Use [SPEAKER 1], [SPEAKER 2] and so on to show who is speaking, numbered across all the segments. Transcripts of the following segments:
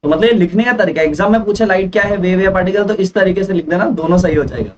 [SPEAKER 1] तो मतलब ये लिखने का तरीका, एग्जाम में पूछे लाइट क्या है, वेव या पार्टिकल, तो इस तरीके से लिख देना, दोनों सही हो जाएगा।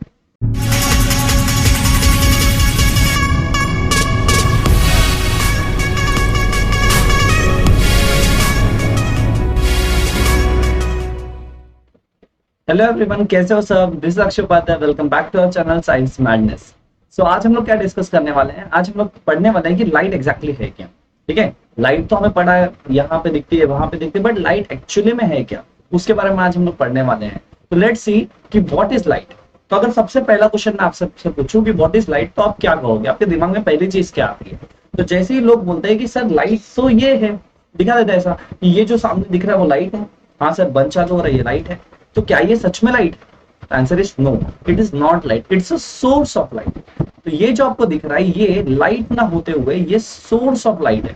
[SPEAKER 1] हेलो एवरीवन, कैसे हो सब? This is Akshay Upadhyay, welcome back to our channel science madness. So आज हम लोग क्या डिस्कस करने वाले हैं? आज हम लोग पढ़ने वाले हैं कि लाइट एग्जैक्टली है क्या। ठीक है, लाइट तो हमें पढ़ा है, यहाँ पे दिखती है, वहां पे दिखती है, बट लाइट एक्चुअली में है क्या, उसके बारे में आज हम लोग पढ़ने वाले हैं। तो लेट्स सी कि व्हाट इज लाइट। तो अगर सबसे पहला क्वेश्चन मैं आपसे पूछूं कि व्हाट इज लाइट, तो आप क्या कहोगे? आपके दिमाग में पहली चीज क्या आती है? तो जैसे ही लोग बोलते हैं कि सर लाइट तो ये है, दिखा देता है ऐसा कि ये जो सामने दिख रहा है वो लाइट है। हाँ सर, बंद चालू हो रहा है, ये लाइट है। तो क्या ये सच में लाइट है? Answer is no, it is not light, it's a source of light. तो ये जो आपको दिख रहा है ये लाइट ना होते हुए ये सोर्स ऑफ लाइट है,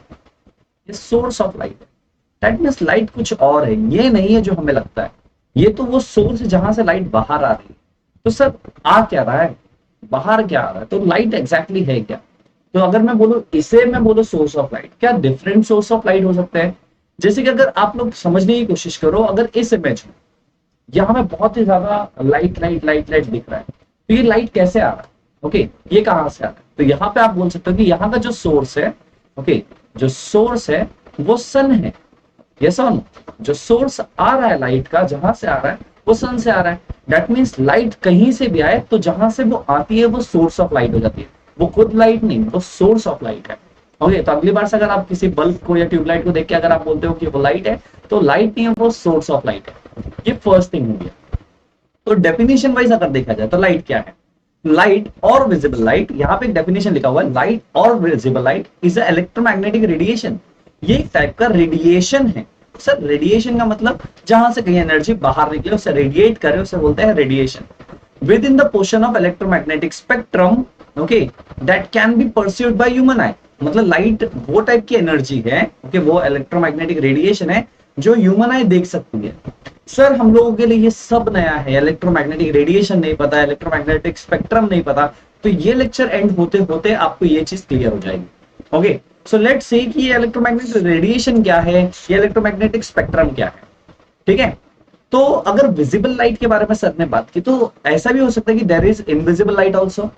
[SPEAKER 1] ये सोर्स ऑफ लाइट है। दैट मींस लाइट कुछ और है, ये नहीं है जो हमें लगता है। ये तो वो सोर्स है जहां से लाइट बाहर आ रही है। तो सर आ क्या रहा है, बाहर क्या आ रहा है? तो लाइट एग्जैक्टली है क्या? तो अगर मैं बोलूं, इसे मैं बोलूं सोर्स ऑफ लाइट, क्या डिफरेंट सोर्स ऑफ लाइट हो सकते हैं? जैसे कि अगर आप लोग समझने की कोशिश करो, अगर इस इमेज में यहाँ पे बहुत ही ज्यादा लाइट लाइट लाइट लाइट दिख रहा है, तो ये लाइट कैसे आ रहा है? ओके, ये कहां से आ रहा है? तो यहाँ पे आप बोल सकते हो कि यहाँ का जो सोर्स है, ओके, जो सोर्स है वो सन है। ये सन, जो सोर्स आ रहा है लाइट का, जहां से आ रहा है वो सन से आ रहा है। दैट मीन्स लाइट कहीं से भी आए तो जहां से वो आती है वो सोर्स ऑफ लाइट हो जाती है। वो खुद लाइट नहीं, वो सोर्स ऑफ लाइट है। ओके, तो अगली बार से अगर आप किसी बल्ब को या ट्यूबलाइट को देख के अगर आप बोलते हो कि वो लाइट है, तो लाइट नहीं है, वो सोर्स ऑफ लाइट है। ये फर्स्ट थिंग हो गया। तो डेफिनेशन वाइज अगर देखा जाए तो लाइट क्या है? लाइट और विजिबल लाइट, यहाँ पे एक डेफिनेशन लिखा हुआ है, लाइट और visible light is a electromagnetic radiation. ये एक टाइप का रेडिएशन है। सर रेडिएशन का मतलब जहां से कहीं एनर्जी बाहर निकले उसे रेडिएट करे, उसे बोलते हैं radiation. With in the portion of electromagnetic spectrum, okay, that can be perceived by human आई। मतलब लाइट वो टाइप की एनर्जी है, ओके, वो इलेक्ट्रोमैग्नेटिक रेडिएशन है जो ह्यूमन आई देख सकती है। सर हम लोगों के लिए ये सब नया है, इलेक्ट्रोमैग्नेटिक रेडिएशन नहीं पता, इलेक्ट्रोमैग्नेटिक स्पेक्ट्रम नहीं पता। तो ये लेक्चर एंड होते होते आपको ये चीज क्लियर हो जाएगी। ओके, सो लेट्स सी कि ये इलेक्ट्रोमैग्नेटिक रेडिएशन क्या है, ये इलेक्ट्रोमैग्नेटिक स्पेक्ट्रम क्या है। ठीक है, तो अगर विजिबल लाइट के बारे में सर ने बात की, तो ऐसा भी हो सकता है कि there is invisible light also.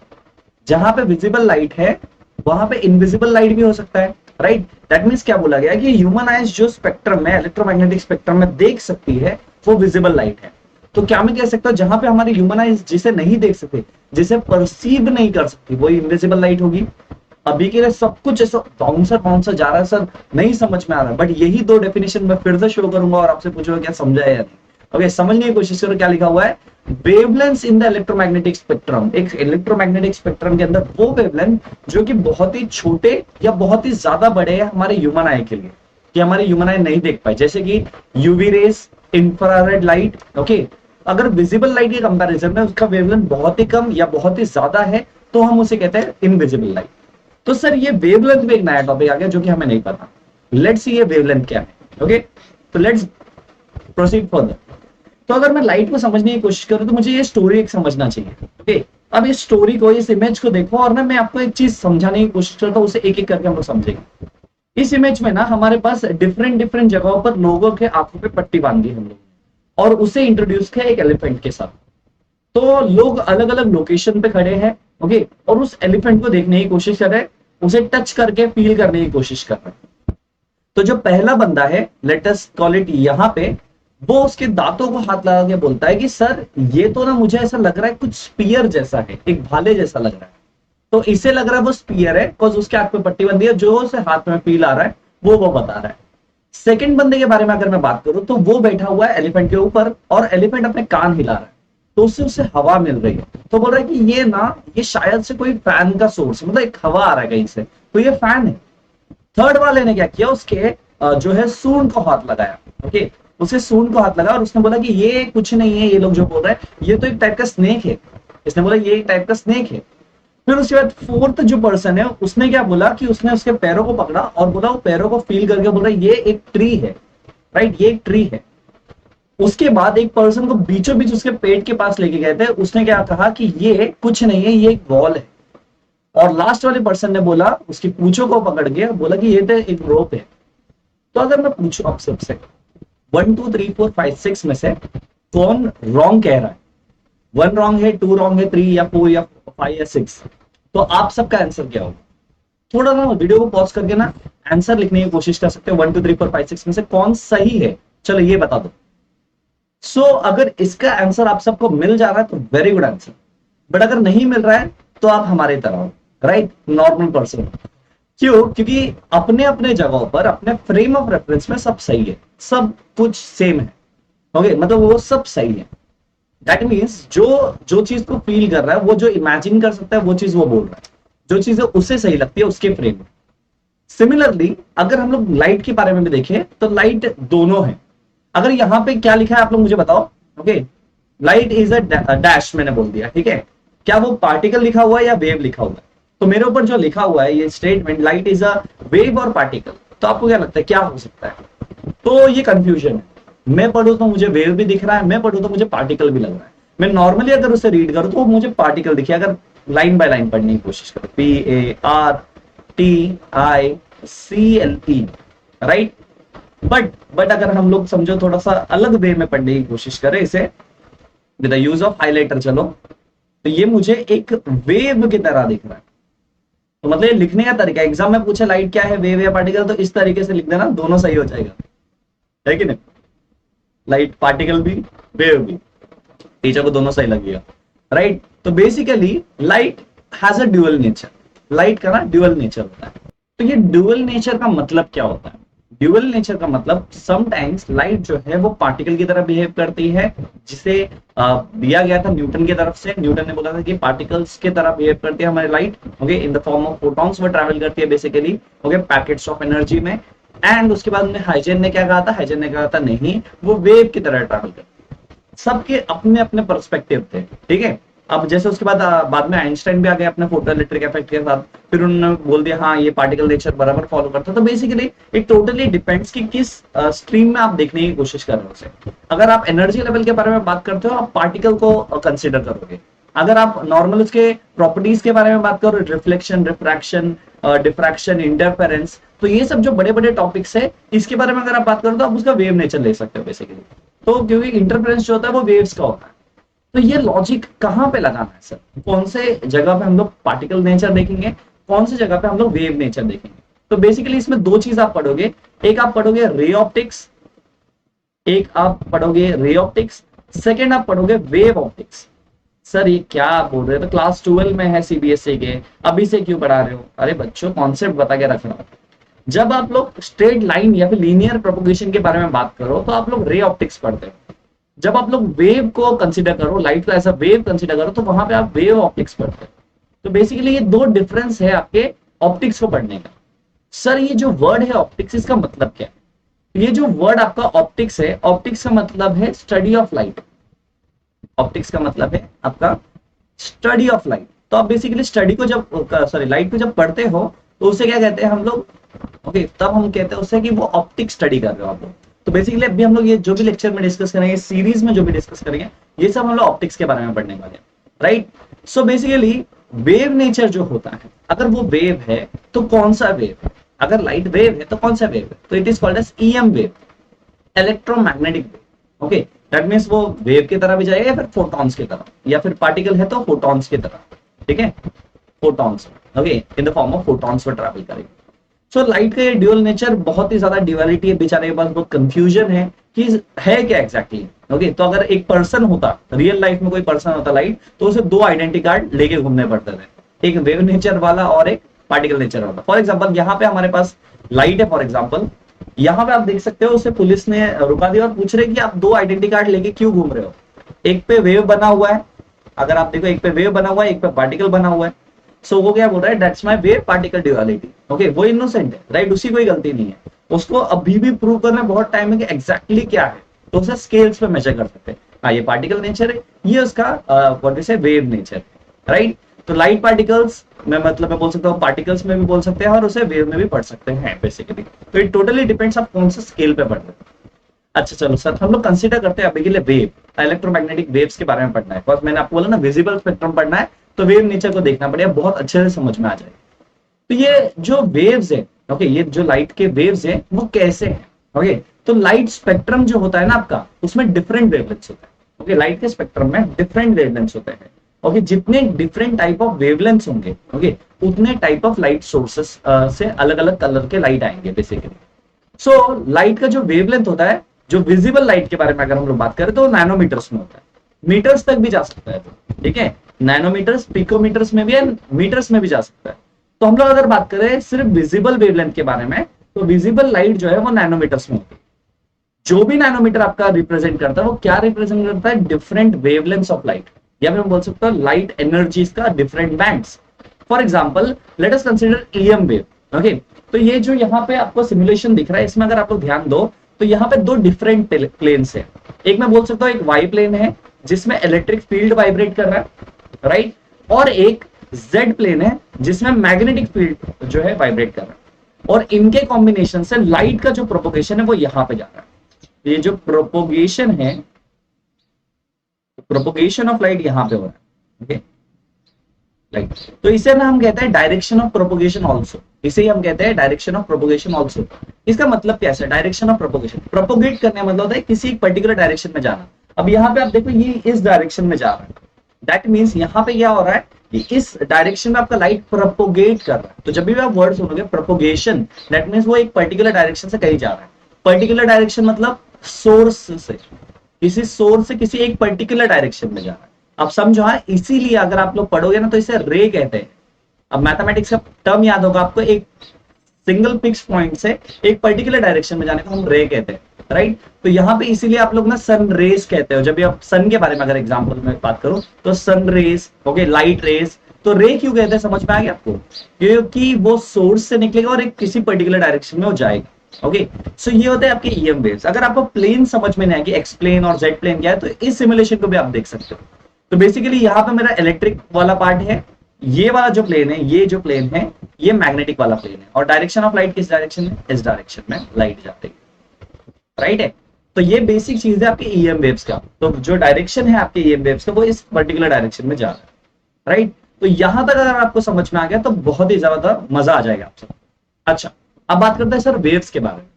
[SPEAKER 1] जहां पे विजिबल लाइट है वहां पे इनविजिबल लाइट भी हो सकता है, राइट? दैट मींस क्या बोला गया कि ह्यूमन आइज जो स्पेक्ट्रम में, इलेक्ट्रोमैग्नेटिक स्पेक्ट्रम में देख सकती है वो विजिबल लाइट है। तो क्या मैं कह सकता हूं जहां पे हमारी ह्यूमन आइज जिसे नहीं देख सकते, जिसे परसीव नहीं कर सकती, वो इनविजिबल लाइट होगी। अभी के लिए सब कुछ ऐसा बाउंसर बाउंसर जा रहा है सर, नहीं समझ में आ रहा है, बट यही दो डेफिनेशन मैं फिर से शो करूंगा और आपसे पूछूंगा क्या समझा है या नहीं। ओके, समझने की कोशिश करो क्या लिखा हुआ है। Wavelength in the electromagnetic spectrum, एक इलेक्ट्रोमैग्नेटिक स्पेक्ट्रम के अंदर वो वेवलेंथ जो कि बहुत ही छोटे या बहुत ही ज्यादा बड़े हैं हमारे ह्यूमन आई के लिए, कि हमारी ह्यूमन आई नहीं देख पाए, जैसे कि UV rays, infrared light. Okay, अगर विजिबल लाइट के कंपैरिजन में उसका वेवलेंथ बहुत ही कम या बहुत ही ज्यादा है तो हम उसे कहते हैं इनविजिबल लाइट। तो सर ये वेवलेंथ में एक नया टॉपिक आ गया जो कि हमें नहीं पता। लेट्स सी ये वेवलेंथ क्या है। ओके, तो लेट्स प्रोसीड फर्दर। तो अगर मैं लाइट को समझने की कोशिश करूं तो मुझे ये स्टोरी एक समझना चाहिए। ओके, अब इस स्टोरी को, इस इमेज को देखो और ना मैं आपको एक चीज समझाने की कोशिश करता हूं, उसे एक एक करके हम लोग समझेंगे। इस इमेज में ना हमारे पास डिफरेंट डिफरेंट जगहों पर लोगों के आंखों पे पट्टी बांधी हम लोग और उसे इंट्रोड्यूस किया एक एलिफेंट के साथ। तो लोग अलग अलग लोकेशन पे खड़े हैं, ओके, और उस एलिफेंट को देखने की कोशिश कर रहे हैं, उसे टच करके फील करने की कोशिश कर रहे हैं। तो जो पहला बंदा है, लेट अस कॉल इट, यहाँ पे वो उसके दांतों को हाथ लगा के बोलता है कि सर ये तो ना मुझे ऐसा लग रहा है कुछ स्पीयर जैसा है, एक भाले जैसा लग रहा है। तो इसे लग रहा है वो स्पीयर है बिकॉज उसके हाथ पे पट्टी बंदी है, जो उसे हाथ में फील आ रहा है वो बता रहा है। सेकंड बंदे के बारे में अगर मैं बात करूं तो वो बैठा हुआ है एलिफेंट के ऊपर और एलिफेंट अपने कान हिला रहा है, तो उससे उसे हवा मिल रही है। तो बोल रहा है कि ये ना, ये शायद से कोई फैन का सोर्स, मतलब एक हवा आ रहा है कहीं से, तो ये फैन है। थर्ड वाले ने क्या किया, उसके जो है सूंड को हाथ लगाया। ओके, उसे सूंड को हाथ लगा और उसने बोला कि ये कुछ नहीं है, ये लोग जो बोल रहे हैं ये तो एक टाइप का स्नेक है। इसने बोला ये एक टाइप का स्नेक है। फिर उसके बाद फोर्थ जो पर्सन है उसने क्या बोला कि उसने उसके पैरों को पकड़ा और बोला, वो पैरों को फील करके बोल रहा है ये एक ट्री है, राइट, ये एक ट्री है। उसके बाद एक पर्सन को बीचों बीच उसके पेट के पास लेके गए थे, उसने क्या कहा कि ये कुछ नहीं है, ये एक वॉल है। और लास्ट वाले पर्सन ने बोला, उसकी पूंछों को पकड़ के बोला कि ये तो एक रोप है। तो अगर मैं पूछूं आप सबसे, 1 2 3 4 5 6 में से कौन रॉन्ग कह रहा है? 1 रॉन्ग है, 2 रॉन्ग है, 3 या 4 या 5 या 6। तो आप सबका आंसर क्या होगा? थोड़ा ना वीडियो को पॉज करके ना आंसर लिखने की कोशिश कर सकते हो। 1 2 3 4 5 6 में से कौन सही है, चलो ये बता दो। सो अगर इसका आंसर आप सबको मिल जा रहा है तो वेरी गुड आंसर, बट अगर नहीं मिल रहा है तो आप हमारे तरह हो, राइट, नॉर्मल पर्सन। क्यों? क्योंकि अपने अपने जगहों पर अपने फ्रेम ऑफ रेफरेंस में सब सही है, सब कुछ सेम है। ओके, मतलब वो सब सही है। दैट मीन्स जो जो चीज को फील कर रहा है, वो जो इमेजिन कर सकता है, वो चीज वो बोल रहा है, जो चीजें उसे सही लगती है उसके फ्रेम में। सिमिलरली अगर हम लोग लाइट के बारे में भी देखें तो लाइट दोनों है। अगर यहां पे क्या लिखा है आप लोग मुझे बताओ। Okay, light is a dash, मैंने बोल दिया, ठीक है। क्या वो पार्टिकल लिखा हुआ है या वेव लिखा हुआ है? तो मेरे ऊपर जो लिखा हुआ है ये statement, light is a wave और पार्टिकल, तो आपको क्या लगता है क्या हो सकता है? तो ये कंफ्यूजन है। मैं पढ़ू तो मुझे वेव भी दिख रहा है, मैं पढ़ू तो मुझे पार्टिकल भी लग रहा है। मैं नॉर्मली अगर उसे रीड करूं तो मुझे पार्टिकल दिखे, अगर लाइन बाय लाइन पढ़ने की कोशिश करो, PARTICLE, राइट। बट अगर हम लोग समझो थोड़ा सा अलग वे में पढ़ने की कोशिश करें इसे with the use of highlighter, चलो, तो ये मुझे एक वेव की तरह दिख रहा है। तो मतलब ये लिखने का तरीका, एग्जाम में पूछे लाइट क्या है, वेव या पार्टिकल, तो इस तरीके से लिख देना, दोनों सही हो जाएगा, है कि नहीं? लाइट पार्टिकल भी, वेव भी, टीचर को दोनों सही लगेगा, राइट। तो basically light has a dual nature, light का ना ड्यूअल नेचर होता है। तो ये ड्यूअल नेचर का मतलब क्या होता है? ड्यूअल नेचर का मतलब समटाइम्स लाइट जो है वो पार्टिकल की तरह बिहेव करती है, जिसे दिया गया था न्यूटन की तरफ से। न्यूटन ने बोला था कि पार्टिकल्स की तरह बिहेव करती है हमारी light, okay, in the form of photons वो ट्रैवल करती है basically, okay, packets of energy में। एंड उसके बाद में हाइजेन ने क्या कहा था? हाइजेन ने कहा था नहीं, वो वेव की तरह ट्रैवल करती है। सबके अपने अपने पर्सपेक्टिव थे, ठीक है। अब जैसे उसके बाद में आइंस्टाइन भी आ गए अपने फोटो इलेक्ट्रिक इफेक्ट के साथ, फिर उन्होंने बोल दिया हाँ ये पार्टिकल नेचर बराबर फॉलो करता है। तो बेसिकली इट टोटली डिपेंड्स कि किस स्ट्रीम में आप देखने की कोशिश कर रहे हो उसे। अगर आप एनर्जी लेवल के बारे में बात करते हो, आप पार्टिकल को कंसिडर करोगे। अगर आप नॉर्मल उसके प्रॉपर्टीज के बारे में बात करो, रिफ्लेक्शन, रिफ्रैक्शन, डिफ्रैक्शन, इंटरफेरेंस, तो ये सब जो बड़े बड़े टॉपिक्स है, इसके बारे में अगर आप बात करो तो आप उसका वेव नेचर ले सकते हो बेसिकली। तो क्योंकि इंटरफेरेंस जो होता है वो वेव्स का होता है। तो ये लॉजिक कहां पे लगाना है सर? कौन से जगह पे हम लोग पार्टिकल नेचर देखेंगे, कौन सी जगह पे हम लोग वेव नेचर देखेंगे? तो बेसिकली इसमें दो चीज आप पढ़ोगे, एक आप पढ़ोगे रे ऑप्टिक्स, सेकेंड आप पढ़ोगे वेव ऑप्टिक्स। सर ये क्या बोल रहे हो? तो क्लास 12 में है सीबीएसई के, अभी से क्यों पढ़ा रहे हो? अरे बच्चों, कॉन्सेप्ट बता के रख रहा हूं। जब आप लोग स्ट्रेट लाइन या फिर लीनियर प्रोपोगेशन के बारे में बात करो तो आप लोग रे ऑप्टिक्स पढ़ते हो। जब आप लोग वेव को कंसीडर करो, लाइट को एज अ वेव कंसीडर करो, तो वहां पे आप वेव ऑप्टिक्स पढ़ते हो। तो बेसिकली ये दो डिफरेंस है आपके ऑप्टिक्स को पढ़ने का। सर ये जो वर्ड है ऑप्टिक्स, इसका मतलब क्या है? ये जो वर्ड आपका ऑप्टिक्स है, ऑप्टिक्स का मतलब है स्टडी ऑफ लाइट। ऑप्टिक्स का मतलब है आपका स्टडी ऑफ लाइट। तो आप बेसिकली स्टडी को जब लाइट को जब पढ़ते हो तो उसे क्या कहते हैं हम लोग? ओके, तब हम कहते हैं उसे कि वो ऑप्टिक्स स्टडी कर रहे हो आप लोग। तो बेसिकली अभी हम लोग ये जो भी लेक्चर में डिस्कस करेंगे, सीरीज में जो भी डिस्कस करेंगे, ये सब हम लोग ऑप्टिक्स के बारे में पढ़ने वाले हैं, right. So basically wave nature जो होता है, अगर वो वेव है तो कौन सा वेव है? अगर लाइट वेव है तो कौन सा वेव है? तो it is called as EM wave, electromagnetic wave. Okay, that means वो वेव की तरह भी जाएगा या फिर फोटॉन्स की तरह, या फिर पार्टिकल है तो फोटॉन्स की तरह, ठीक है, photons, okay, in the form of photons वो ट्रैवल करेगा। सो लाइट का ये ड्यूअल नेचर, बहुत ही ज्यादा ड्यूअलिटी है, बेचारे के पास बहुत कंफ्यूजन है कि है क्या एग्जैक्टली। ओके, तो अगर एक पर्सन होता, रियल लाइफ में कोई पर्सन होता लाइट, तो उसे दो आइडेंटिटी कार्ड लेके घूमने पड़ते थे, एक वेव नेचर वाला और एक पार्टिकल नेचर वाला। फॉर एग्जाम्पल यहाँ पे हमारे पास लाइट है, फॉर एग्जाम्पल यहाँ पे आप देख सकते हो, उसे पुलिस ने रुका दिया और पूछ रहे कि आप दो आइडेंटिटी कार्ड लेके क्यों घूम रहे हो? एक पे वेव बना हुआ है, अगर आप देखो, एक पे वेव बना हुआ है, एक पे पार्टिकल बना हुआ है। सो वो क्या बोल रहा है? That's my wave particle duality. Okay, वो इनोसेंट है, राइट, उसकी कोई गलती नहीं है। उसको अभी भी प्रूव करना बहुत टाइम है कि एग्जैक्टली क्या है, तो उसे स्केल्स पे मेजर कर सकते हैं। हाँ, ये पार्टिकल नेचर है, ये उसका व्हाट वी से वेव नेचर, राइट। तो लाइट पार्टिकल्स में मतलब मैं बोल सकता हूँ, पार्टिकल्स में भी बोल सकते हैं और उसे वेव में भी पढ़ सकते हैं बेसिकली। तो इट टोटली डिपेंड्स आप कौन से स्केल पे पढ़ते हैं। अच्छा चलो सर, हम लोग कंसीडर करते हैं अभी के लिए वेव, इलेक्ट्रोमैग्नेटिक वेव्स के बारे में पढ़ना है। बिकॉज मैंने आपको बोला ना विजिबल स्पेक्ट्रम पढ़ना है, तो वेव नेचर को देखना पड़ेगा, बहुत अच्छे से समझ में आ जाएगा। तो ये जो वेव्स है, ओके, ये जो लाइट के वेव्स है वो कैसे हैं? ओके, तो लाइट स्पेक्ट्रम जो होता है ना आपका, उसमें डिफरेंट वेवलेंथ्स होता है। ओके, लाइट के स्पेक्ट्रम में डिफरेंट वेवलेंथ्स होते हैं। ओके, जितने डिफरेंट टाइप ऑफ वेवलेंथ्स होंगे, ओके, उतने टाइप ऑफ लाइट सोर्सेस से अलग अलग कलर के लाइट आएंगे बेसिकली। सो लाइट का जो वेवलेंथ होता है, जो विजिबल लाइट के बारे में अगर हम लोग बात करें तो नैनोमीटर्स में होता है, मीटर्स तक भी जा सकता है। तो ठीक है, नैनोमीटर्स, पिकोमीटर्स में भी है, मीटर्स में भी जा सकता है। तो हम लोग अगर बात करें सिर्फ विजिबल वेवलेंथ के बारे में, तो विजिबल लाइट जो है वो नैनोमीटर्स में होती है। जो भी नैनोमीटर आपका रिप्रेजेंट करता है वो क्या रिप्रेजेंट करता है, डिफरेंट वेवलेंथ्स ऑफ लाइट, या फिर हम बोल सकते हैं लाइट एनर्जीज का different bands. For example let us consider EM wave. Okay, तो ये जो यहाँ पे आपको सिमुलेशन दिख रहा है, इसमें अगर आप लोग ध्यान दो तो यहाँ पे दो डिफरेंट प्लेन्स है। एक मैं बोल सकता हूँ एक वाई प्लेन है जिसमें इलेक्ट्रिक फील्ड वाइब्रेट कर रहा है, राइट, और एक जेड प्लेन है जिसमें मैग्नेटिक फील्ड जो है वाइब्रेट कर रहा है, और इनके कॉम्बिनेशन से लाइट का जो प्रोपोगेशन है वो यहां पे जा रहा है। ये जो प्रोपोगेशन है, प्रोपोगेशन ऑफ लाइट यहां पे हो रहा है। ओके, लाइट, तो इसे ना हम कहते हैं डायरेक्शन ऑफ प्रोपोगेशन ऑल्सो, इसे ही हम कहते हैं डायरेक्शन ऑफ प्रोपोगेशन ऑल्सो। इसका मतलब क्या है, डायरेक्शन ऑफ प्रोपोगेशन, प्रोपोगेट करने का मतलब होता है किसी एक पर्टिकुलर डायरेक्शन में जाना। अब यहाँ पे आप देखो ये इस डायरेक्शन में जा रहा है, दैट मीन्स यहाँ पे क्या हो रहा है कि इस डायरेक्शन में आपका लाइट प्रोपोगेट कर रहा है। तो जब भी आप वर्ड सुनोगे प्रोपोगेशन, दैट मीन्स वो एक पर्टिकुलर डायरेक्शन से कहीं जा रहा है। पर्टिकुलर डायरेक्शन मतलब सोर्स से, किसी सोर्स से किसी एक पर्टिकुलर डायरेक्शन में जा रहा है। अब समझो, हाँ, इसीलिए अगर आप लोग पढ़ोगे ना तो इसे रे कहते हैं। अब मैथमेटिक्स का टर्म याद होगा आपको, एक सिंगल फिक्स पॉइंट से एक पर्टिकुलर डायरेक्शन में जाने को हम रे कहते हैं, राइट। तो यहाँ पे इसीलिए आप लोग ना सन रेज कहते हो। जब भी आप सन के बारे में अगर एग्जांपल में बात करूं तो sun rays, okay, light rays. तो रे क्यों कहते हैं, समझ में आ गया आपको, क्योंकि वो सोर्स से निकलेगा और एक किसी पर्टिकुलर डायरेक्शन में वो जाएगा। ओके, सो ये होते हैं आपके ईएम वेव्स। अगर आपको प्लेन समझ में नहीं आएगी, एक्स प्लेन और जेड प्लेन क्या है, तो इस सिमुलेशन को भी आप देख सकते हो। तो बेसिकली यहाँ पे मेरा इलेक्ट्रिक वाला पार्ट है, ये वाला जो प्लेन है, ये जो प्लेन है ये मैग्नेटिक वाला प्लेन है, और डायरेक्शन ऑफ लाइट किस डायरेक्शन में, इस डायरेक्शन में लाइट जाती है, राइट है। तो ये बेसिक चीज है आपके ईएम वेव्स का। तो जो डायरेक्शन है आपके ईएम वेव्स का वो इस पर्टिकुलर डायरेक्शन में जा रहा है, राइट। तो यहां तक अगर आपको समझ में आ गया तो बहुत ही ज्यादा मजा आ जाएगा आपसे। अच्छा, अब बात करते हैं सर वेव्स के बारे में।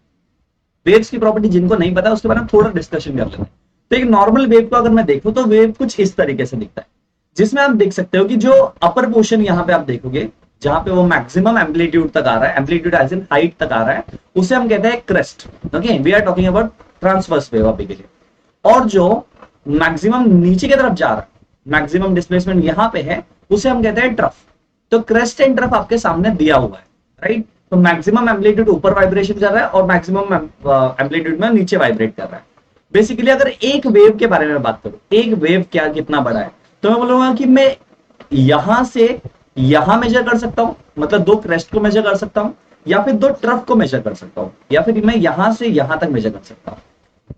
[SPEAKER 1] वेव्स की प्रॉपर्टी जिनको नहीं पता उसके बारे में थोड़ा डिस्कशन कर लेते हैं। तो एक नॉर्मल वेव को अगर मैं देखूं तो वेव कुछ इस तरीके से दिखता है, जिसमें आप देख सकते हो कि जो अपर पोर्शन यहाँ पे आप देखोगे जहां पे वो मैक्सिमम एम्पलीट्यूड तक आ रहा है, एम्पलीट्यूड एज इन हाइट तक आ रहा है, उसे हम कहते हैं crest. Okay, we are talking about transverse wave अभी के लिए। और जो मैक्सिमम नीचे की तरफ जा रहा है, मैक्सिमम डिस्प्लेसमेंट यहाँ पे है, उसे हम कहते हैं ट्रफ। तो क्रेस्ट एंड ट्रफ आपके सामने दिया हुआ है, राइट। तो मैक्सिमम एम्पलीट्यूड ऊपर वाइब्रेशन कर रहा है और मैक्सिमम एम्पलीट्यूड में नीचे वाइब्रेट कर रहा है। बेसिकली अगर एक वेव के बारे में बात करूं, एक वेव क्या कितना बड़ा है, तो मैं बोलूंगा कि मैं यहां से यहां मेजर कर सकता हूं, मतलब दो क्रेस्ट को मेजर कर सकता हूं, या फिर दो ट्रफ को मेजर कर सकता हूं, या फिर मैं यहां से यहां तक मेजर कर सकता हूं।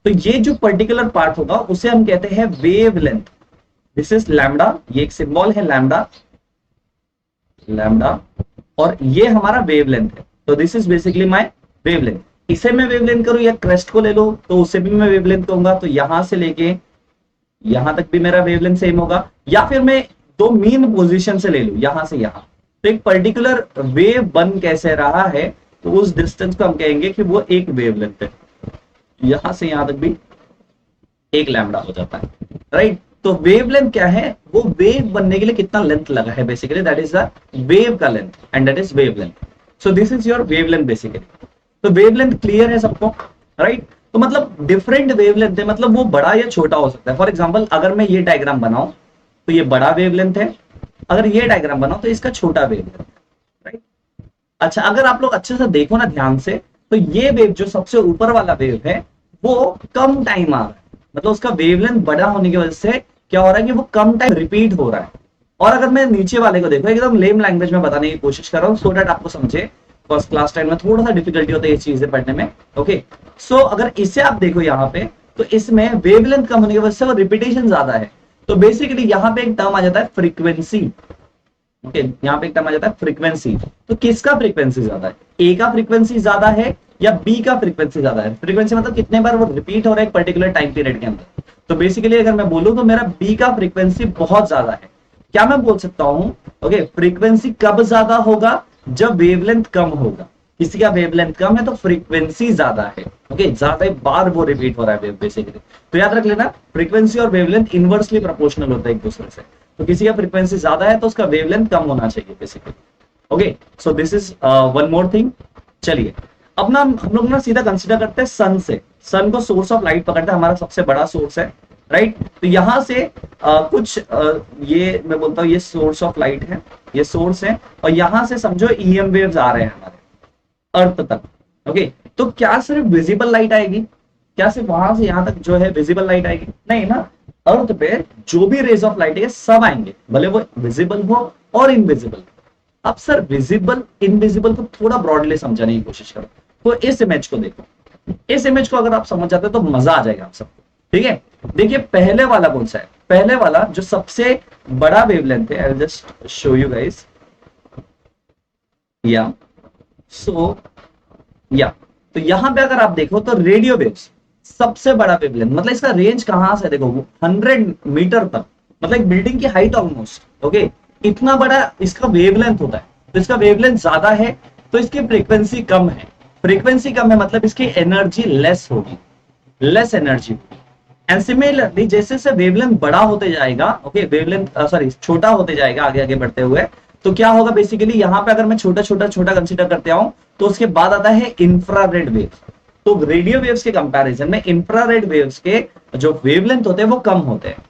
[SPEAKER 1] तो ये जो पर्टिकुलर पार्ट होगा उसे हम कहते हैं wave length. This is lambda, ये एक सिंबल है लैम्डा, लैम्डा, और ये हमारा वेव लेंथ है। तो this is basically my wave length. इसे मैं वेव लेंथ करूं या क्रेस्ट को ले लो तो उसे भी मैं वेव लेंथ कहूंगा। तो यहां से लेके यहां तक भी मेरा वेव लेंथ सेम होगा, या फिर मैं दो मीन पोजीशन से ले लूं यहां से यहां, तो एक पर्टिकुलर वेव बन कैसे रहा है तो उस डिस्टेंस को हम कहेंगे कि वो एक वेव लेंथ है। यहां से यहां तक भी एक लैम्डा हो जाता है, राइट। तो वेव लेंथ क्या है, वो वेव बनने के लिए कितना लेंथ लगा है, basically that is the wave का length and that is wavelength. So this is your wavelength basically. तो वेव लेंथ क्लियर है सबको, राइट। तो मतलब डिफरेंट वेव लेंथ है, मतलब वो बड़ा या छोटा हो सकता है। फॉर एग्जाम्पल अगर मैं ये डायग्राम बनाऊं तो ये बड़ा वेव लेंथ है, अगर ये डायग्राम बनाओ तो इसका छोटा वेव लेंथ, राइट। अच्छा, अगर आप लोग अच्छे से देखो ना ध्यान से, तो ये वेव जो सबसे ऊपर वाला वेव है वो कम टाइम आ रहा है, मतलब उसका वेवलेंथ बड़ा होने की वजह से क्या हो रहा है कि वो कम टाइम रिपीट हो रहा है। और अगर मैं नीचे वाले को देखो, एकदम लेम लैंग्वेज में बताने की कोशिश कर रहा हूँ सो दैट आपको समझे। फर्स्ट क्लास टाइम में थोड़ा सा डिफिकल्टी होता है ये चीजें पढ़ने में, ओके। सो अगर इसे आप देखो यहाँ पे, तो इसमें वेवलेंथ कम होने की वजह से वो रिपीटेशन ज्यादा है। तो बेसिकली यहाँ पे एक टर्म आ जाता है फ्रीक्वेंसी, ओके, यहाँ पे एक टर्म आ जाता है फ्रीक्वेंसी। तो किसका फ्रीक्वेंसी ज्यादा है, ए का फ्रीक्वेंसी ज्यादा है या बी का फ्रीक्वेंसी ज्यादा है। फ्रीक्वेंसी मतलब कितने बार वो रिपीट हो रहा है एक पर्टिकुलर टाइम पीरियड के अंदर। तो बेसिकली अगर मैं बोलूं तो मेरा बी का फ्रीक्वेंसी बहुत ज्यादा है। क्या मैं बोल सकता हूं, ओके, फ्रीक्वेंसी कब ज्यादा होगा, जब वेवलेंथ कम होगा। किसी का वेवलेंथ कम है तो फ्रीक्वेंसी ज्यादा है। ओके, ज्यादा बार वो रिपीट हो रहा है बेसिकली। तो याद रख लेना, फ्रीक्वेंसी और वेवलेंथ इनवर्सली प्रोपोर्शनल होता है एक दूसरे से। तो किसी का फ्रीक्वेंसी ज्यादा है तो उसका वेवलेंथ कम होना चाहिए basically. Okay, so this is one more thing. चलिए अब ना हम लोग ना सीधा कंसिडर करते हैं सन से। सन को सोर्स ऑफ लाइट पकड़ते हैं, हमारा सबसे बड़ा सोर्स है, राइट। तो यहां से कुछ ये मैं बोलता हूँ ये सोर्स ऑफ लाइट है, ये सोर्स है, और यहां से समझो ईएम वेव्स आ रहे हैं हमारे अर्थ तक। ओके, तो क्या सिर्फ विजिबल लाइट आएगी? क्या सिर्फ वहां से यहां तक जो है विजिबल लाइट आएगी? नहीं ना, अर्थ पे जो भी रेज ऑफ लाइट है सब आएंगे, भले वो विजिबल हो और इनविजिबल। अब सर विजिबल इनविजिबल को थोड़ा ब्रॉडली समझाने की कोशिश करो। तो इस इमेज को देखो, इस इमेज को अगर आप समझ जाते हो तो मजा आ जाएगा आप सबको। ठीक है, देखिए पहले वाला कौन सा है? पहले वाला जो सबसे बड़ा वेवलेंथ है, I will just show you guys, या सो या तो यहां पे अगर आप देखो तो रेडियो वेव्स सबसे बड़ा वेवलेंथ, मतलब इसका रेंज कहां से देखो 100 मीटर तक, मतलब एक बिल्डिंग की हाइट ऑलमोस्ट। ओके, इतना बड़ा इसका वेवलेंथ होता है। तो इसका वेवलेंथ ज्यादा है तो इसकी फ्रीक्वेंसी कम है। फ्रीक्वेंसी कम है मतलब इसकी एनर्जी लेस होगी, लेस एनर्जी होगी। एंड सिमिलरली जैसे से वेवलेंथ बड़ा होते जाएगा, ओके वेवलेंथ सॉरी छोटा होते जाएगा आगे आगे बढ़ते हुए, तो क्या होगा बेसिकली यहाँ पे अगर मैं छोटा छोटा छोटा कंसीडर करते आऊं तो उसके बाद आता है इंफ्रारेड वेव्स। तो रेडियो वेव्स के कंपैरिजन में इंफ्रारेड वेव्स के जो वेवलेंथ होते हैं वो कम होते हैं।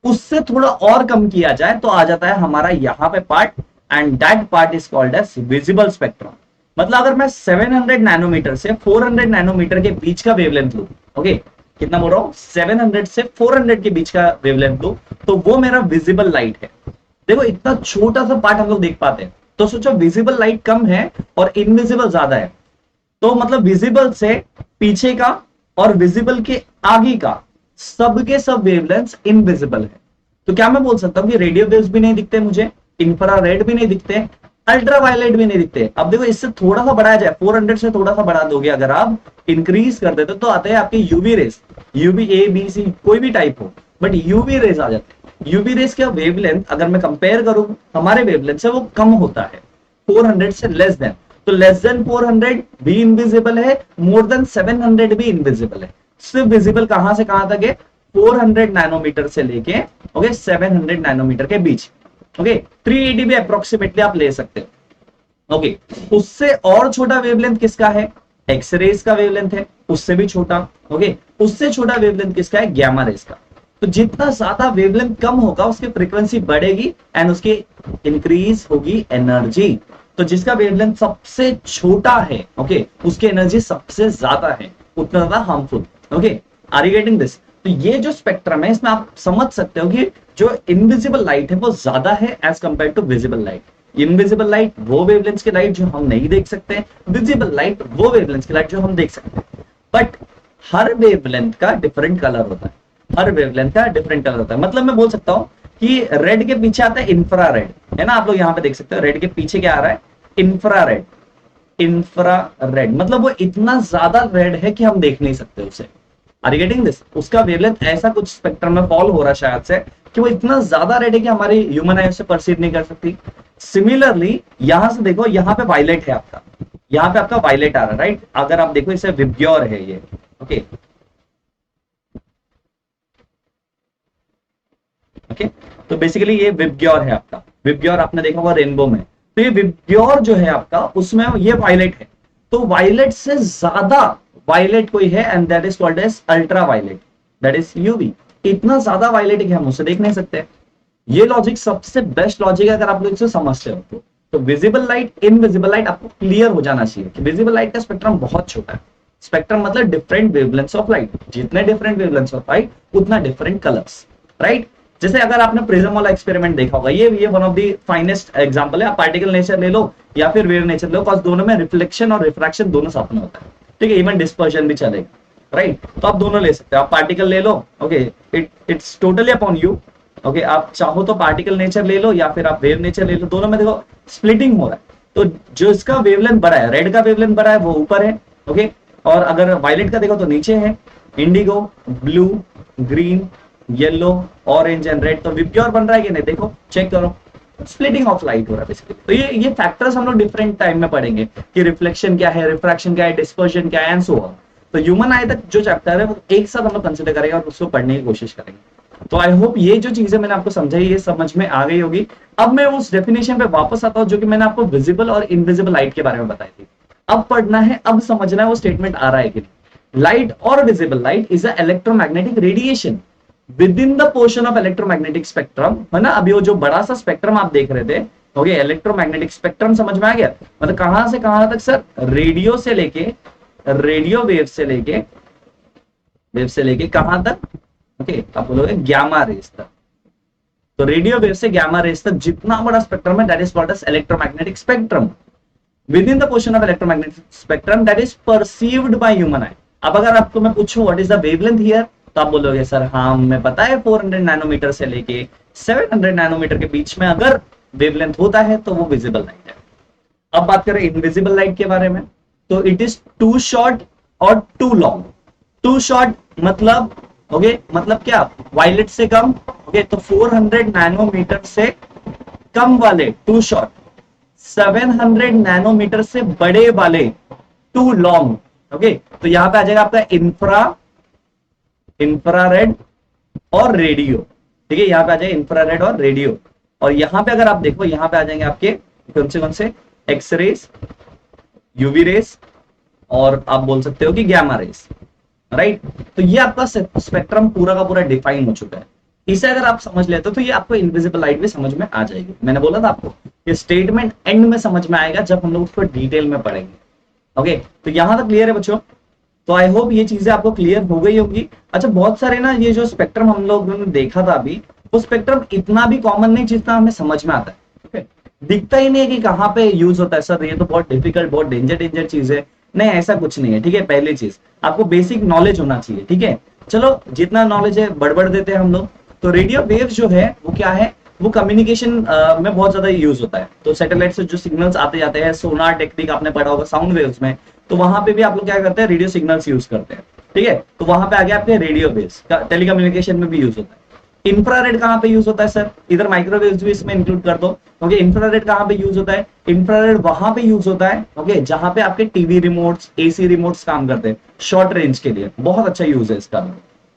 [SPEAKER 1] उससे थोड़ा और कम किया जाए तो आ जाता है हमारा यहाँ पे part, and that part is called as visible spectrum. मतलब अगर मैं 700 नैनोमीटर से 400 नैनोमीटर के बीच का वेवलेंथ लूं, ओके कितना बोल रहा हूं, 700 से 400 के बीच का वेवलेंथ लूं, तो वो मेरा विजिबल लाइट है। देखो इतना छोटा सा पार्ट हम लोग देख पाते हैं। तो सोचो विजिबल लाइट कम है और इनविजिबल ज्यादा है, तो मतलब विजिबल से पीछे का और विजिबल के आगे का सबके सब वेवलेंथ इनविजिबल है। तो क्या मैं बोल सकता हूं कि रेडियो वेव्स भी नहीं दिखते मुझे, इंफ्रारेड भी नहीं दिखते, अल्ट्रावायलेट भी नहीं दिखते। अब देखो इससे थोड़ा सा बढ़ाया जाए, 400 से थोड़ा सा बढ़ा दोगे अगर आप, इंक्रीज कर देते तो आते हैं आपके UV rays, UV A B C कोई भी टाइप हो, बट यूवी रेस आ जाते हैं। यूवी रेस का वेवलेंथ अगर मैं कंपेयर करूं हमारे वेवलेंथ से, वो कम होता है 400 से लेस देन। तो लेस देन 400 भी इनविजिबल है, मोर देन 700 भी इनविजिबल है। सिर्फ विजिबल कहां से कहां तक है? 400 नैनोमीटर से लेके ओके 700 नैनोमीटर के बीच। ओके 380 भी अप्रोक्सीमेटली आप ले सकते हो। ओके उससे और छोटा वेवलेंथ किसका है? एक्सरेज का वेवलेंथ है, उससे भी छोटा। ओके उससे छोटा वेवलेंथ किसका है? गैमा रेज का। तो जितना ज्यादा वेवलेंथ कम होगा उसकी फ्रीक्वेंसी बढ़ेगी एंड उसकी इंक्रीज होगी एनर्जी। तो जिसका वेवलेंथ सबसे छोटा है ओके उसकी एनर्जी सबसे ज्यादा है, उतना ज्यादा harmful. Okay are you getting this? तो ये जो स्पेक्ट्रम है इसमें आप समझ सकते हो कि जो इनविजिबल लाइट है वो ज्यादा है as compare to visible light. Invisible light वो वेवलेंथ की लाइट जो हम नहीं देख सकते, विजिबल लाइट वो वेवलेंथ की लाइट जो हम देख सकते हैं। बट हर वेवलेंथ का डिफरेंट कलर होता है, हर वेवलेंथ का डिफरेंट कलर होता है। मतलब मैं बोल सकता हूं कि रेड के पीछे आता है इंफ्रारेड, है ना, आप लोग यहां पे देख सकते हो रेड के पीछे क्या आ रहा है? इंफ्रारेड। इंफ्रारेड मतलब वो इतना ज्यादा रेड है कि हम देख नहीं सकते उसे। Are you getting this? उसका वेवलेंथ ऐसा कुछ स्पेक्ट्रम में फॉल हो रहा है शायद से कि वो इतना ज्यादा रेड है कि हमारी ह्यूमन आई उसे परसीव नहीं कर सकती। सिमिलरली यहां से देखो, यहां पे वायलेट है आपका, यहां पे आपका वायलेट आ रहा है, राइट। अगर आप देखो इसे विब्ग्योर है ये, ओके ओके तो बेसिकली ये विब्ग्योर है आपका। विब्ग्योर आपने देखा होगा रेनबो में, तो ये विब्ग्योर जो है आपका उसमें ये वायलेट है। तो वायलेट से ज्यादा वायलेट कोई है and that is called as ultraviolet, that is UV. इतना ज्यादा वायलेट है कि हम उसे देख नहीं सकते। ये लॉजिक सबसे बेस्ट लॉजिक है अगर आप लोग इसे समझते हो तो विजिबल लाइट इनविजिबल लाइट आपको क्लियर हो जाना चाहिए कि विजिबल लाइट का स्पेक्ट्रम बहुत छोटा है। स्पेक्ट्रम मतलब डिफरेंट वेवलेंथ्स ऑफ लाइट, जितने डिफरेंट वेवलेंथ्स ऑफ लाइट उतना डिफरेंट कलर्स, राइट। जैसे अगर आपने प्रिज्म वाला एक्सपेरिमेंट देखा होगा, ये one of the finest example है। आप पार्टिकल नेचर ले लो या फिर वेव नेचर ले लो, बिकॉज़ दोनों में रिफ्लेक्शन और रिफ्रैक्शन दोनों साथ में होता है, ठीक है। इवन डिस्पर्शन भी चलेगा, राइट। तो आप दोनों ले सकते हो, आप पार्टिकल ले लो, okay it's totally upon you. Okay आप चाहो तो पार्टिकल नेचर ले लो या फिर आप वेव नेचर ले लो, दोनों में देखो स्प्लिटिंग हो रहा है। तो जो इसका वेवलेंथ बड़ा है, रेड का वेवलेंथ बड़ा है, वो ऊपर है, ओके। और अगर वायलेट का देखो तो नीचे है। Indigo, blue, green, yellow, orange and red. तो विब्ग्योर बन रहा है कि नहीं, देखो चेक करो। स्प्लिटिंग ऑफ लाइट हो रहा है बेसिकली। तो ये फैक्टर्स हम लोग डिफरेंट टाइम में पढ़ेंगे कि रिफ्लेक्शन क्या है, रिफ्रैक्शन क्या है, डिस्पर्शन क्या है एंड सो ऑन। तो ह्यूमन आई तक जो चैप्टर है वो एक साथ हम लोग कंसिडर करेंगे और उसको पढ़ने की कोशिश करेंगे। तो आई होप ये जो चीजें मैंने आपको समझाई ये समझ में आ गई होगी। अब मैं उस डेफिनेशन पे वापस आता हूं जो कि मैंने आपको विजिबल और इनविजिबल लाइट के बारे में बताई थी। अब पढ़ना है, अब समझना है वो स्टेटमेंट आ रहा है कि नहीं। लाइट और visible light is a electromagnetic radiation with in the portion of electromagnetic spectrum, है ना। अभी वो जो बड़ा सा स्पेक्ट्रम आप देख रहे थे, ओके, इलेक्ट्रोमैग्नेटिक स्पेक्ट्रम समझ में आ गया। मतलब कहां से कहां तक सर, रेडियो से लेके, रेडियो वेव से लेके कहां तक, ओके, आप बोलोगे गामा रेस तक। तो रेडियो वेव से गामा रेस तक जितना बड़ा स्पेक्ट्रम है that is called as electromagnetic spectrum within the portion of electromagnetic spectrum that is perceived by human eye. अब अगर आपको मैं पूछूं what is the wavelength here, तो आप बोलोगे सर हाँ हमें पता है 400 नैनोमीटर से लेके 700 नैनोमीटर के बीच में अगर वेवलेंथ होता है तो वो विजिबल लाइट है। अब बात करें इनविजिबल लाइट के बारे में, तो इट इज टू शॉर्ट और टू लॉन्ग। टू शॉर्ट मतलब, ओके, मतलब क्या, वायलेट से कम, ओके, तो 400 नैनोमीटर से कम वाले टू शॉर्ट, 700 नैनोमीटर से बड़े वाले टू लॉन्ग, ओके। तो यहां पे आ जाएगा आपका इंफ्रारेड और रेडियो, ठीक है, यहां पे आ जाएगा इंफ्रारेड और रेडियो। और यहां पे अगर आप देखो, यहां पे आ जाएंगे आपके कौन से एक्स रेस, यूवी रेस, और आप बोल सकते हो कि गैमा रेस, राइट। तो ये आपका स्पेक्ट्रम पूरा का पूरा डिफाइन हो चुका है। इसे अगर आप समझ लेते हो तो ये आपको इनविजिबल लाइट भी समझ में आ जाएगी। मैंने बोला था आपको ये स्टेटमेंट एंड में समझ में आएगा जब हम लोग उसको डिटेल में पढ़ेंगे, ओके। तो यहां तक क्लियर है बच्चों। तो आई होप ये चीजें आपको क्लियर हो गई होगी। अच्छा, बहुत सारे ना ये जो स्पेक्ट्रम हम लोग ने देखा था अभी, वो स्पेक्ट्रम इतना भी कॉमन नहीं जितना हमें समझ में आता है, okay? दिखता ही नहीं है कि कहाँ पे यूज होता है सर, ये तो बहुत डिफिकल्ट, बहुत डेंजर चीज है। नहीं, ऐसा कुछ नहीं है, ठीक है। पहली चीज आपको बेसिक नॉलेज होना चाहिए, ठीक है। चलो जितना नॉलेज है बड़बड़ देते हैं हम लोग। तो रेडियो वेव जो है वो क्या है, वो कम्युनिकेशन में बहुत ज्यादा यूज होता है। तो सैटेलाइट से जो सिग्नल्स आते जाते हैं, सोनार टेक्निक आपने पढ़ा होगा साउंड वेव्स में, तो वहां पे भी आप लोग क्या करते हैं, रेडियो सिग्नल्स यूज करते हैं, ठीक है। तो वहां पे आ गया आपके रेडियो वेव्स, टेलीकम्युनिकेशन में भी यूज होता है। इंफ्रारेड कहां पे यूज होता है सर, इधर माइक्रोवेव्स भी इसमें इंक्लूड कर दो, ओके। इंफ्रारेड कहां पे यूज होता है, इंफ्रारेड वहां पे यूज होता है, ओके, जहां पे आपके टीवी रिमोट्स, एसी रिमोट्स काम करते हैं शॉर्ट रेंज के लिए, बहुत अच्छा यूज है इसका।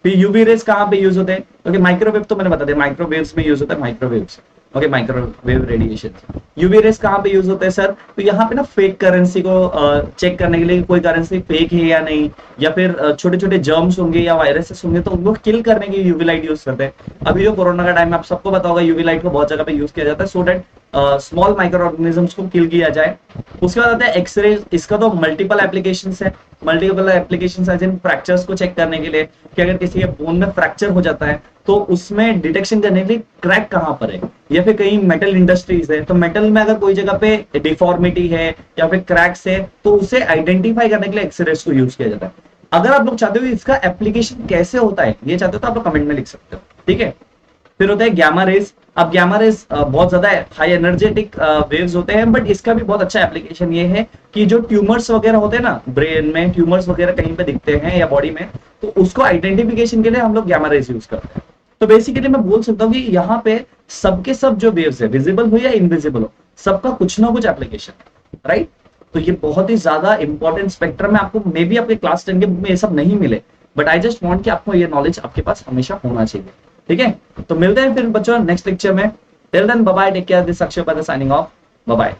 [SPEAKER 1] फिर यूवी रेस कहां पे यूज होते हैं, ओके। माइक्रोवेव तो मैंने बता दिया, माइक्रोवेव्स में यूज होता है, microwaves, okay, microwave radiation. UV rays कहां पे यूज होते हैं सर, तो यहाँ पे ना फेक करेंसी को चेक करने के लिए, कोई करेंसी फेक है या नहीं, या फिर छोटे छोटे जर्म्स होंगे या वायरसेस होंगे तो उनको किल करने के लिए यूवी लाइट यूज करते हैं। अभी जो कोरोना का टाइम में आप सबको पता होगा यूवी लाइट को बहुत जगह पे यूज किया जाता है so that small micro organisms को किल किया जाए। उसके बाद आता है एक्सरे, इसका तो मल्टीपल एप्लीकेशंस है, मल्टीपल एप्लीकेशंस है जिन फ्रैक्चर्स को चेक करने के लिए कि अगर किसी के बोन में फ्रैक्चर हो जाता है तो उसमें डिटेक्शन करने के लिए क्रैक कहां पर है, या फिर कहीं मेटल इंडस्ट्रीज है तो मेटल में अगर कोई जगह पे डिफॉर्मिटी है या फिर क्रैक्स है तो उसे आइडेंटिफाई करने के लिए एक्सरेज को यूज किया जाता है। अगर आप लोग चाहते हो इसका एप्लीकेशन कैसे होता है ये चाहते हो तो आप लोग कमेंट में लिख सकते हो, ठीक है। फिर होता है गैमा रेज। अब गैमा रेज बहुत ज्यादा हाई एनर्जेटिक वेव्स होते हैं, बट इसका भी बहुत अच्छा एप्लीकेशन ये है कि जो ट्यूमर्स वगैरह होते हैं ना, ब्रेन में ट्यूमर्स वगैरह कहीं पे दिखते हैं या बॉडी में, तो उसको आइडेंटिफिकेशन के लिए हम लोग गैमा रेज यूज करते हैं। तो बेसिकली मैं बोल सकता हूँ कि यहाँ पे सबके सब जो वेव्स है, विजिबल हो या इनविजिबल हो, सबका कुछ ना कुछ एप्लीकेशन है, राइट। तो ये बहुत ही ज्यादा इंपॉर्टेंट स्पेक्ट्रम है। आपको मे बी आपके क्लास 10 के बुक में ये सब नहीं मिले, बट आई जस्ट वांट कि आपको ये नॉलेज आपके पास हमेशा होना चाहिए, ठीक है। तो मिलते हैं फिर बच्चों नेक्स्ट लेक्चर में। Till then bye bye, take care, this Akshay Pada signing of, bye bye.